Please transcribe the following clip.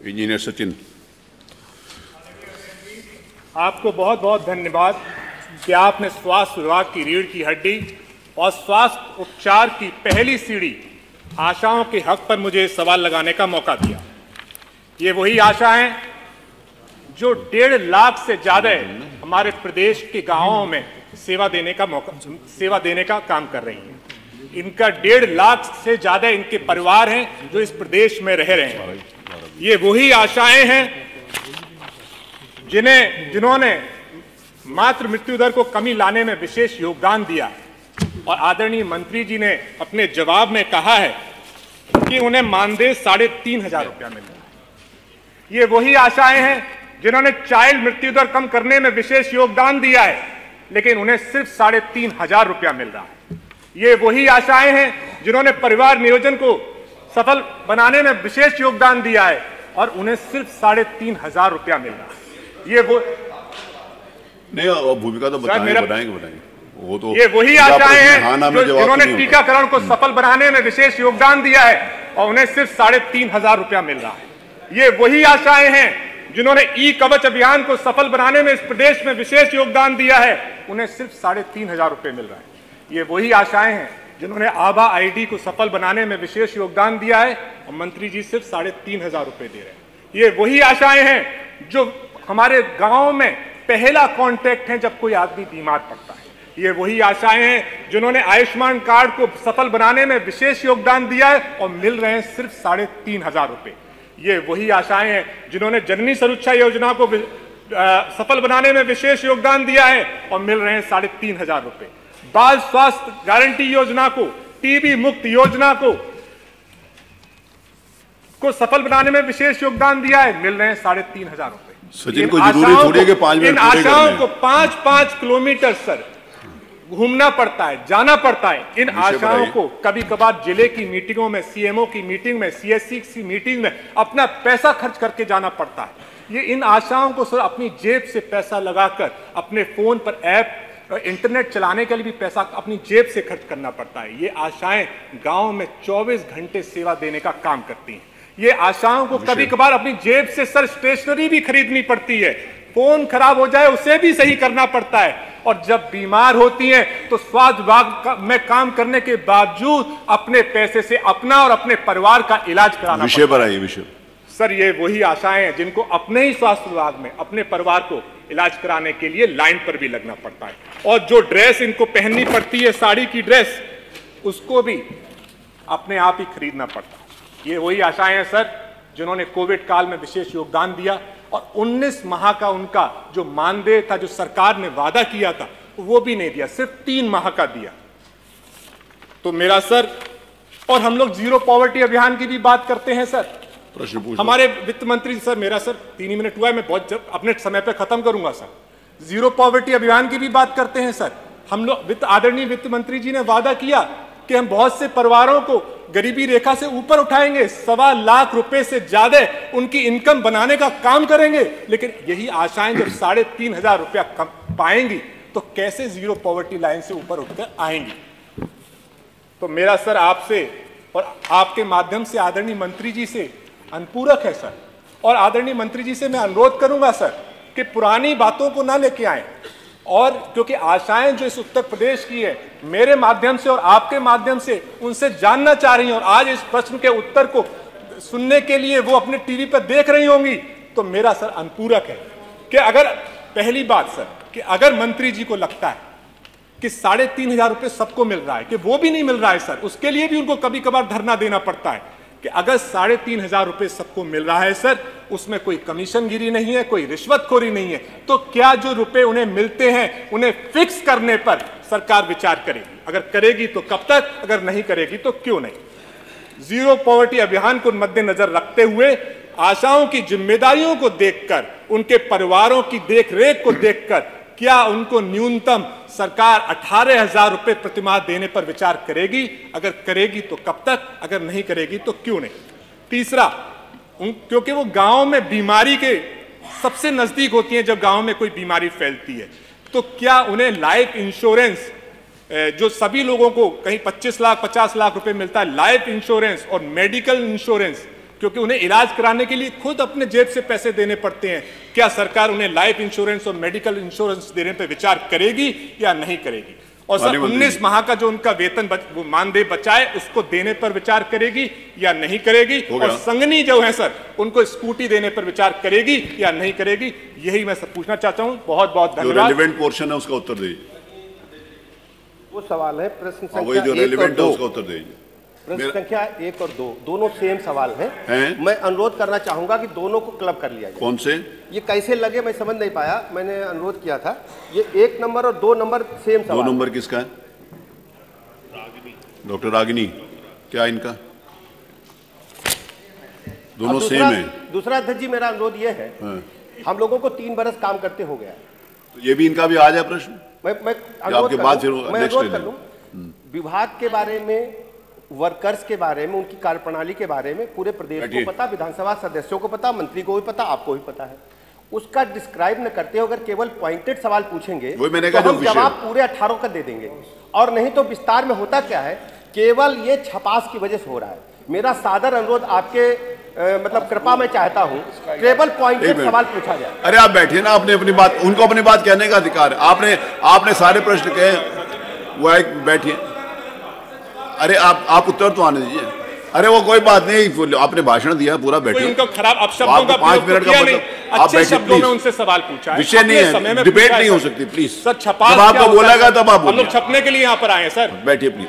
Engineer Sachin. आपको बहुत बहुत धन्यवाद कि आपने स्वास्थ्य विभाग की रीढ़ की हड्डी और स्वास्थ्य उपचार की पहली सीढ़ी आशाओं के हक पर मुझे सवाल लगाने का मौका दिया। ये वही आशा है जो 1.5 लाख से ज्यादा हमारे प्रदेश के गांवों में सेवा देने का काम कर रही हैं। इनका 1.5 लाख से ज्यादा इनके परिवार हैं जो इस प्रदेश में रह रहे हैं। ये वही आशाएं हैं जिन्होंने मातृ मृत्यु दर को कमी लाने में विशेष योगदान दिया और आदरणीय मंत्री जी ने अपने जवाब में कहा है कि उन्हें मानदेय 3,500 रुपया मिल रहा है। ये वही आशाएं हैं जिन्होंने चाइल्ड मृत्यु दर कम करने में विशेष योगदान दिया है, लेकिन उन्हें सिर्फ 3,500 रुपया मिल रहा है। ये वही आशाएं हैं जिन्होंने परिवार नियोजन को सफल बनाने में विशेष योगदान दिया है और उन्हें सिर्फ 3,500 रुपया मिल रहा है। ये वो नहीं, भूमिका तो बताएंगे वो तो ये वही आशाएं हैं जिन्होंने टीकाकरण को सफल बनाने में विशेष योगदान दिया है और उन्हें सिर्फ 3,500 रुपया मिल रहा है। ये वही आशाएं हैं जिन्होंने ई कवच अभियान को सफल बनाने में इस प्रदेश में विशेष योगदान दिया है, उन्हें सिर्फ 3,500 रुपये मिल रहा है। ये वही आशाएं हैं जिन्होंने आभा आईडी को सफल बनाने में विशेष योगदान दिया है और मंत्री जी सिर्फ 3,500 रुपये दे रहे हैं। ये वही आशाएं हैं जो हमारे गांव में पहला कांटेक्ट है जब कोई आदमी बीमार पड़ता है। ये वही आशाएं हैं जिन्होंने आयुष्मान कार्ड को सफल बनाने में विशेष योगदान दिया है और मिल रहे हैं सिर्फ 3,500 रुपये। ये वही आशाएं हैं जिन्होंने जननी सुरक्षा योजना को सफल बनाने में विशेष योगदान दिया है और मिल रहे हैं 3,500 रुपये। बाल स्वास्थ्य गारंटी योजना को, टीबी मुक्त योजना को सफल बनाने में विशेष योगदान दिया है, मिल रहे हैं 3,500 रुपये। सचिन को जरूरी थोड़ी है कि 5 मिनट इन आशाओं को 5-5 किलोमीटर सर घूमना पड़ता है, जाना पड़ता है। इन आशाओं को कभी कभार जिले की मीटिंगों में, सीएमओ की मीटिंग में, सीएससी की मीटिंग में अपना पैसा खर्च करके जाना पड़ता है। ये इन आशाओं को सर अपनी जेब से पैसा लगाकर अपने फोन पर ऐप इंटरनेट चलाने के लिए भी पैसा अपनी जेब से खर्च करना पड़ता है। ये आशाएं गांव में 24 घंटे सेवा देने का काम करती हैं। ये आशाओं को कभी कभार अपनी जेब से सर स्टेशनरी भी खरीदनी पड़ती है, फोन खराब हो जाए उसे भी सही करना पड़ता है, और जब बीमार होती हैं तो स्वास्थ्य विभाग में काम करने के बावजूद अपने पैसे से अपना और अपने परिवार का इलाज कराना विषय पर आइए। विषय सर ये वही आशाएं हैं जिनको अपने ही स्वास्थ्य विभाग में अपने परिवार को इलाज कराने के लिए लाइन पर भी लगना पड़ता है, और जो ड्रेस इनको पहननी पड़ती है, साड़ी की ड्रेस, उसको भी अपने आप ही खरीदना पड़ता है। ये वही आशाएं हैं सर जिन्होंने कोविड काल में विशेष योगदान दिया और 19 माह का उनका जो मानदेय था, जो सरकार ने वादा किया था, वो भी नहीं दिया, सिर्फ 3 माह का दिया। तो मेरा सर, और हम लोग जीरो पॉवर्टी अभियान की भी बात करते हैं सर। प्रश्न पूछ हमारे वित्त मंत्री सर, मेरा सर 3 ही मिनट हुआ है, मैं बहुत अपने समय पे खत्म करूंगा सर। जीरो पॉवर्टी अभियान की भी बात करते हैं सर। हम लोग आदरणीय वित्त मंत्री जी ने वादा किया कि हम बहुत से परिवारों को गरीबी रेखा से ऊपर उठाएंगे, 1.25 लाख रुपए से ज्यादा उनकी इनकम बनाने का काम करेंगे, लेकिन यही आशाएं जब 3,500 रुपया पाएंगी तो कैसे जीरो पॉवर्टी लाइन से ऊपर उठकर आएंगी। तो मेरा सर आपसे और आपके माध्यम से आदरणीय मंत्री जी से अनुपूरक है सर, और आदरणीय मंत्री जी से मैं अनुरोध करूंगा सर कि पुरानी बातों को ना लेके आए, और क्योंकि आशाएं जो इस उत्तर प्रदेश की है, मेरे माध्यम से और आपके माध्यम से उनसे जानना चाह रही हैं, और आज इस प्रश्न के उत्तर को सुनने के लिए वो अपने टीवी पर देख रही होंगी। तो मेरा सर अनुपूरक है कि अगर, पहली बात सर, कि अगर मंत्री जी को लगता है कि 3,500 रुपये सबको मिल रहा है, कि वो भी नहीं मिल रहा है सर, उसके लिए भी उनको कभी कभार धरना देना पड़ता है, कि अगर 3,500 रुपये सबको मिल रहा है सर, उसमें कोई कमीशनगिरी नहीं है, कोई रिश्वतखोरी नहीं है, तो क्या जो रुपए उन्हें मिलते हैं उन्हें फिक्स करने पर सरकार विचार करेगी? अगर करेगी तो कब तक, अगर नहीं करेगी तो क्यों नहीं? जीरो पॉवर्टी अभियान को मद्देनजर रखते हुए, आशाओं की जिम्मेदारियों को देखकर, उनके परिवारों की देखरेख को देखकर, क्या उनको न्यूनतम सरकार 18,000 रुपये प्रतिमाह देने पर विचार करेगी? अगर करेगी तो कब तक, अगर नहीं करेगी तो क्यों नहीं? तीसरा, क्योंकि वो गांव में बीमारी के सबसे नजदीक होती हैं, जब गांव में कोई बीमारी फैलती है, तो क्या उन्हें लाइफ इंश्योरेंस, जो सभी लोगों को कहीं 25 लाख 50 लाख रुपए मिलता है, लाइफ इंश्योरेंस और मेडिकल इंश्योरेंस, क्योंकि उन्हें इलाज कराने के लिए खुद अपने जेब से पैसे देने पड़ते हैं। क्या सरकार उन्हें लाइफ इंश्योरेंस और मेडिकल इंश्योरेंस देने पर विचार करेगी या नहीं करेगी? और सर 19 माह का जो उनका वेतन वो मानदेय बचा है उसको देने पर विचार करेगी या नहीं करेगी? और संगनी जो है सर उनको स्कूटी देने पर विचार करेगी या नहीं करेगी? यही मैं सब पूछना चाहता हूं। बहुत बहुत धन्यवाद। जो रेलेवेंट पोर्शन है उसका उत्तर दीजिए। वो सवाल है प्रश्न संख्या वही जो 1 और रेलेवेंट है 2। उसका उत्तर दीजिए। प्रश्न संख्या 1 और 2 दोनों सेम सवाल हैं। मैं अनुरोध करना चाहूंगा कि दोनों को क्लब कर लिया जाए। कौन से? ये कैसे लगे मैं समझ नहीं पाया, मैंने अनुरोध किया था। ये 1 नंबर और 2 नंबर सेम सवाल। 2 नंबर किसका है? डॉक्टर रागिनी, क्या इनका? दोनों सेम है। दूसरा अध्यक्ष जी मेरा अनुरोध ये है, हम लोगों को 3 बरस काम करते हो गया है। तो ये भी इनका भी आ जाए प्रश्न। मैं अनुरोध कर लूं विभाग के बारे में, वर्कर्स के बारे में, उनकी कार्यप्रणाली के बारे में पूरे प्रदेश को पता, विधानसभा सदस्यों को पता, मंत्री को भी पता, आपको भी पता है। उसका डिस्क्राइब न करते हो, अगर केवल पॉइंटेड सवाल पूछेंगे तो हम जवाब पूरे 18 का दे देंगे, और नहीं तो विस्तार में होता क्या है, केवल ये छपास की वजह से हो रहा है। मेरा सादर अनुरोध आपके मतलब कृपा मैं चाहता हूं केवल पॉइंटेड सवाल पूछा जाए। अरे आप बैठिए ना, आपने अपनी बात, उनको अपनी बात कहने का अधिकार है। आपने सारे प्रश्न कहे, वो बैठिए। अरे आप उत्तर तो आने दीजिए। अरे वो कोई बात नहीं, आपने भाषण दिया पूरा, बैठिए। उनको खराब अपशब्दों का 5 मिनट का मतलब, आप बैठिए शब्दों में उनसे सवाल पूछा है। विषय नहीं है, डिबेट नहीं हो सकती, प्लीज। सर छपास जब आपको बोलेगा तब आप हम लोग छपने के लिए यहाँ पर आए हैं सर। बैठिए प्लीज।